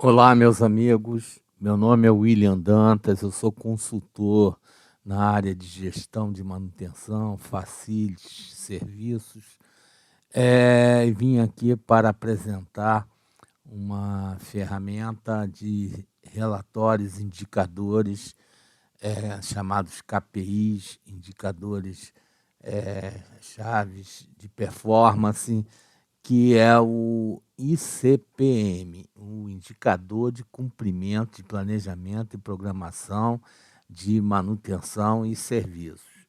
Olá, meus amigos. Meu nome é William Dantas, eu sou consultor na área de gestão de manutenção, facilities, serviços. E vim aqui para apresentar uma ferramenta de relatórios, indicadores, chamados KPIs, indicadores chaves de performance, que é o ICPM, o Indicador de Cumprimento de Planejamento e Programação de Manutenção e Serviços.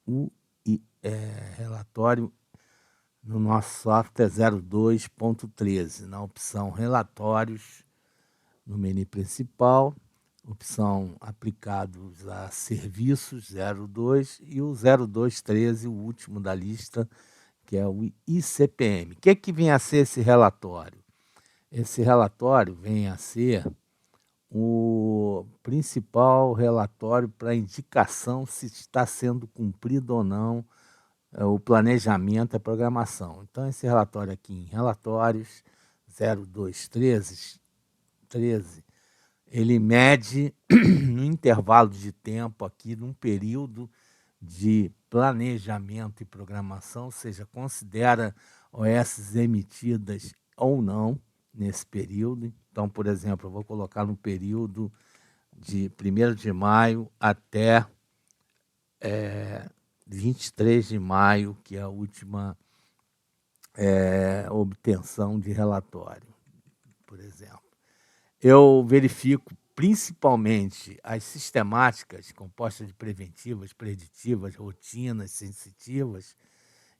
O relatório no nosso software 02.13, na opção Relatórios, no menu principal, opção Aplicados a Serviços 02 e o 0213, o último da lista, que é o ICPM. O que vem a ser esse relatório? Esse relatório vem a ser o principal relatório para indicação se está sendo cumprido ou não o planejamento e a programação. Então, esse relatório aqui em Relatórios 0213, ele mede no intervalo de tempo aqui, num período de planejamento e programação, ou seja, considera OS emitidas ou não nesse período. Então, por exemplo, eu vou colocar no período de 1º de maio até 23 de maio, que é a última obtenção de relatório, por exemplo. Eu verifico principalmente as sistemáticas compostas de preventivas, preditivas, rotinas, sensitivas,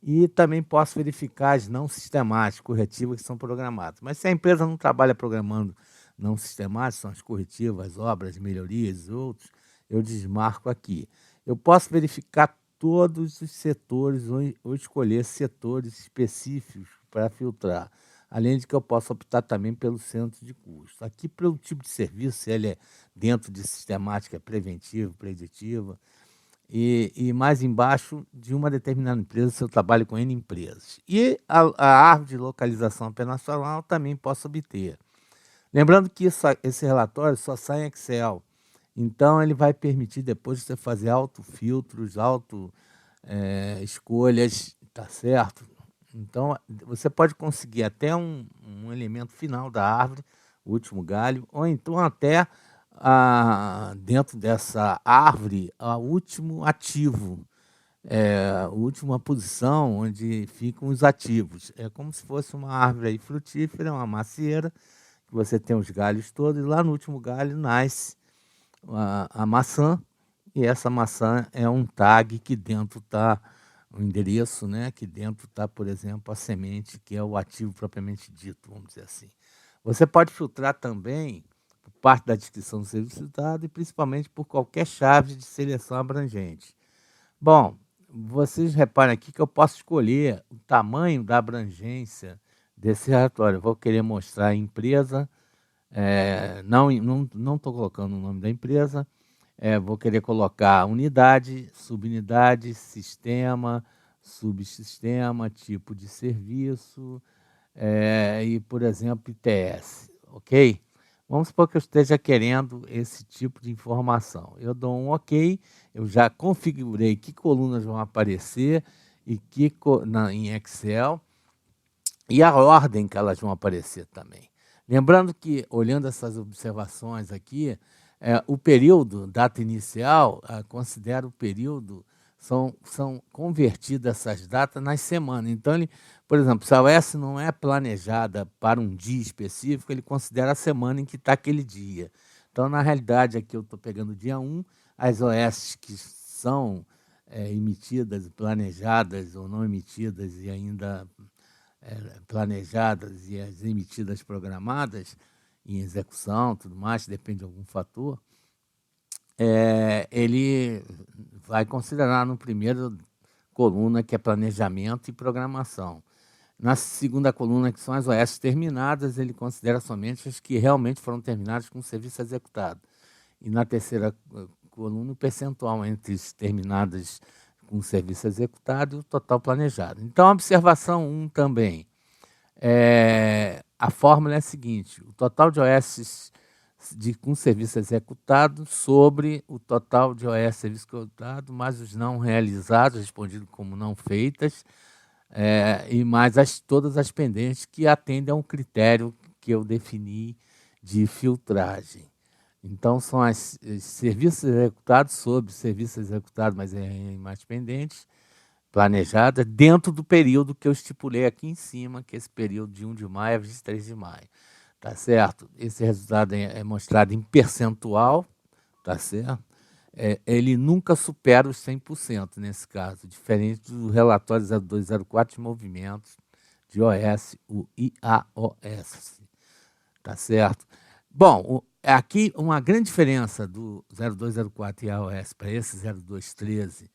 e também posso verificar as não sistemáticas, corretivas que são programadas. Mas se a empresa não trabalha programando não sistemáticas, são as corretivas, obras, melhorias e outros, eu desmarco aqui. Eu posso verificar todos os setores ou escolher setores específicos para filtrar. Além de que eu posso optar também pelo centro de custo. Aqui, pelo tipo de serviço, se ele é dentro de sistemática preventiva, preditiva, e mais embaixo de uma determinada empresa, se eu trabalho com N empresas. E a árvore de localização operacional também posso obter. Lembrando que esse relatório só sai em Excel, então ele vai permitir depois você fazer autofiltros, escolhas, tá certo? Então, você pode conseguir até um elemento final da árvore, o último galho, ou então até dentro dessa árvore, o último ativo, a última posição onde ficam os ativos. É como se fosse uma árvore aí frutífera, uma macieira, que você tem os galhos todos, e lá no último galho nasce a maçã, e essa maçã é um tag que dentro está o endereço, né? Que dentro está, por exemplo, a semente, que é o ativo propriamente dito, vamos dizer assim. Você pode filtrar também por parte da descrição do serviço dado e principalmente por qualquer chave de seleção abrangente. Bom, vocês reparem aqui que eu posso escolher o tamanho da abrangência desse relatório. Eu vou querer mostrar a empresa, não estou colocando o nome da empresa, vou querer colocar unidade, subunidade, sistema, subsistema, tipo de serviço e, por exemplo, ITS, ok? Vamos supor que eu esteja querendo esse tipo de informação. Eu dou um ok, eu já configurei que colunas vão aparecer e em Excel e a ordem que elas vão aparecer também. Lembrando que, olhando essas observações aqui, o período, data inicial, considera o período, são convertidas essas datas nas semanas. Então, por exemplo, se a OS não é planejada para um dia específico, ele considera a semana em que está aquele dia. Então, na realidade, aqui eu estou pegando o dia 1, as OS que são emitidas, planejadas ou não emitidas e ainda planejadas e as emitidas programadas em execução, tudo mais, depende de algum fator, ele vai considerar no primeiro coluna, que é planejamento e programação. Na segunda coluna, que são as OS terminadas, ele considera somente as que realmente foram terminadas com o serviço executado. E na terceira coluna, o percentual entre as terminadas com o serviço executado e o total planejado. Então, a observação 1 também. a fórmula é a seguinte: o total de OS com serviço executado sobre o total de OS serviço executado, mais os não realizados, respondidos como não feitas, e mais todas as pendentes que atendem a um critério que eu defini de filtragem. Então, são os serviços executados sobre serviços executados, mas em mais pendentes, planejadas, dentro do período que eu estipulei aqui em cima, que é esse período de 1 de maio a 23 de maio. Tá certo? Esse resultado é mostrado em percentual, tá certo? Ele nunca supera os 100% nesse caso, diferente do relatório 0204 de movimentos de OS, o IAOS, tá certo? Bom, aqui uma grande diferença do 0204 IAOS para esse 0213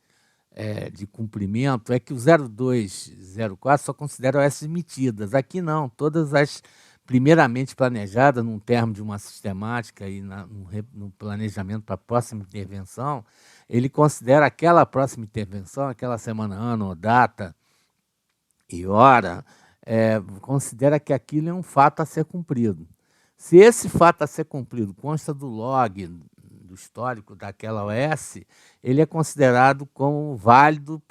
de cumprimento é que o 0204 só considera OS emitidas. Aqui não, todas as primeiramente planejadas num termo de uma sistemática e no planejamento para a próxima intervenção, ele considera aquela próxima intervenção, aquela semana, ano, data e hora, considera que aquilo é um fato a ser cumprido. Se esse fato a ser cumprido consta do log, do histórico daquela OS, ele é considerado como válido,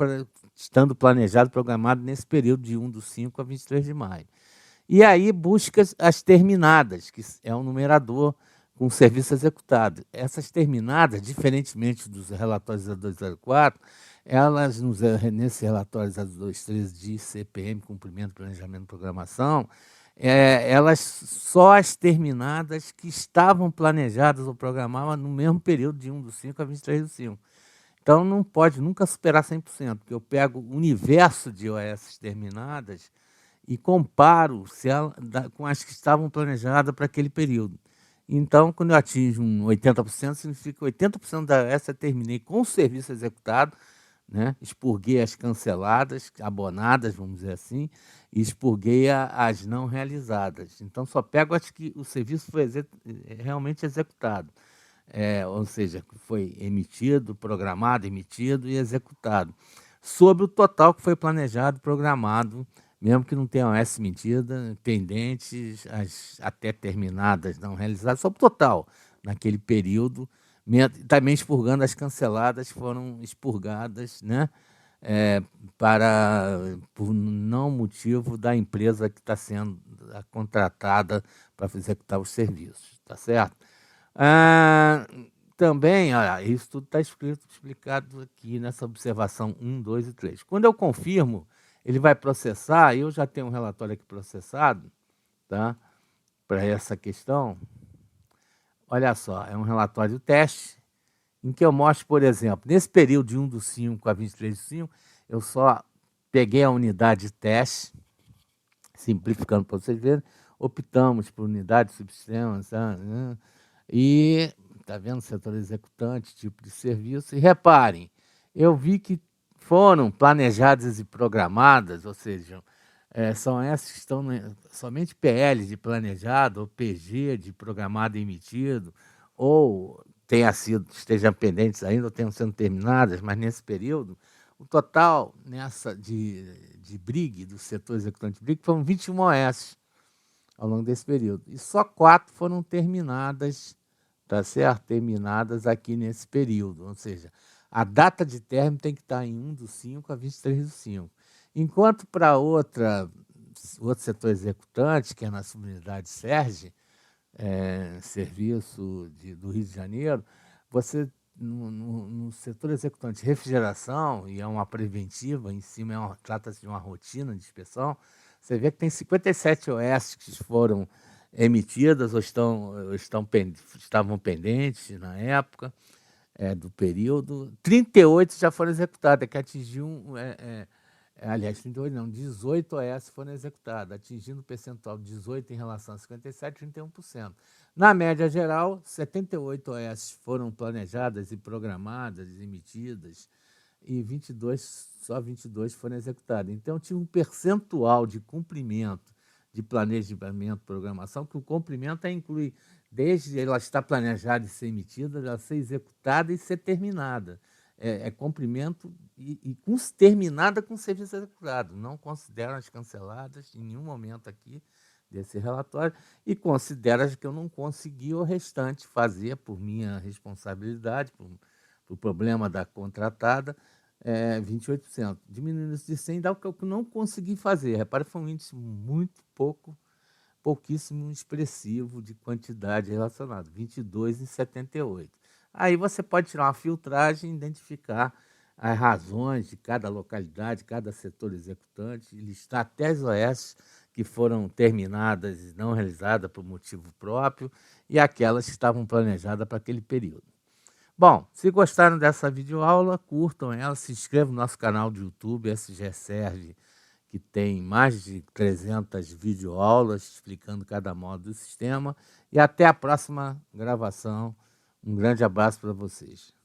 estando planejado, programado nesse período de 1/5 a 23 de maio. E aí busca as terminadas, que é um numerador com o serviço executado. Essas terminadas, diferentemente dos relatórios 0204, elas, nesse relatório 0213 de CPM, Cumprimento, Planejamento e Programação, elas só as terminadas que estavam planejadas ou programadas no mesmo período de 1/5 a 23/5. Então, não pode nunca superar 100%, porque eu pego o universo de OS terminadas e comparo com as que estavam planejadas para aquele período. Então, quando eu atinjo um 80%, significa que 80% da OS eu terminei com o serviço executado, né? Expurguei as canceladas, abonadas, vamos dizer assim, e expurguei as não realizadas. Então, só pego as que o serviço foi realmente executado, ou seja, foi emitido, programado, emitido e executado, sobre o total que foi planejado, programado, mesmo que não tenham OS emitida, pendentes, até terminadas, não realizadas, sobre o total, naquele período. Também expurgando as canceladas, foram expurgadas, né, por não motivo da empresa que está sendo contratada para executar os serviços, tá certo? Também, olha, isso tudo está explicado aqui nessa observação 1, 2 e 3. Quando eu confirmo, ele vai processar, eu já tenho um relatório aqui processado, tá, para essa questão. Olha só, é um relatório teste, em que eu mostro, por exemplo, nesse período de 1/5 a 23/5, eu só peguei a unidade de teste, simplificando para vocês verem, optamos por unidade de subsistemas, e está vendo, setor executante, tipo de serviço, e reparem, eu vi que foram planejadas e programadas, ou seja, são essas que estão somente PL de planejado, ou PG de programado e emitido, ou estejam pendentes ainda, ou tenham sendo terminadas, mas nesse período, o total nessa de BRIG, do setor executante BRIG, foram 21 OS ao longo desse período. E só 4 foram terminadas, tá certo? Terminadas aqui nesse período, ou seja, a data de término tem que estar em 1/5 a 23/5. Enquanto para outro setor executante, que é na subunidade SERGE, serviço do Rio de Janeiro, você, no setor executante de refrigeração, e é uma preventiva, em cima trata-se de uma rotina de inspeção, você vê que tem 57 OS que foram emitidas ou estavam pendentes na época do período. 38 já foram executadas, que atingiu, aliás, 38 não, 18 OS foram executadas, atingindo o percentual de 18 em relação a 57, 31%. Na média geral, 78 OS foram planejadas e programadas, emitidas, e só 22 foram executadas. Então, tinha um percentual de cumprimento de planejamento e programação, que o cumprimento inclui desde ela estar planejada e ser emitida, ela ser executada e ser terminada. Cumprimento terminada com serviço executado. Não consideram as canceladas em nenhum momento aqui, desse relatório e considera que eu não consegui o restante fazer por minha responsabilidade, por problema da contratada, 28%. Diminuindo isso de 100 dá o que eu não consegui fazer. Repare, foi um índice muito pouquíssimo expressivo de quantidade relacionada, 22 em 78. Aí você pode tirar uma filtragem e identificar as razões de cada localidade, cada setor executante, listar até as OS que foram terminadas e não realizadas por motivo próprio e aquelas que estavam planejadas para aquele período. Bom, se gostaram dessa videoaula, curtam ela, se inscrevam no nosso canal do YouTube, SG Serve, que tem mais de 300 videoaulas explicando cada módulo do sistema. E até a próxima gravação. Um grande abraço para vocês.